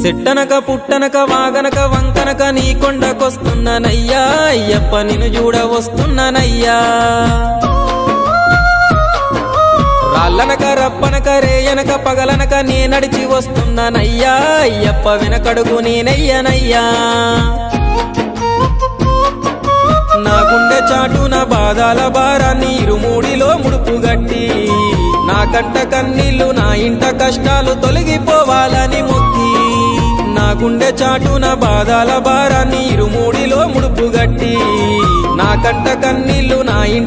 సెట్టనక పుట్టనక వాగనక వంకనక నీ కొండకొస్తున్నానయ్యా అయ్యప్ప నిన్ను చూడ వస్తున్నానయ్యా రాళ్ళనక రప్పనక రేయనక పగలనక నే నడిచి వస్తున్నానయ్యా అయ్యప్ప వెనకడుగు నేనయ్యనయ్యా నా గుండె చాటున బాధల భారాన్ని ఇరుమూడిలో ముడుపు గట్టి నా కంట కన్నీళ్లు నా ఇంట కష్టాలు తొలగిపోవాలని మొక్కి నా గుండె చాటున బాధల భారాన్ని ఇరుమూడిలో ముడుపు గట్టి నా కంట కన్నీళ్లు నా ఇంట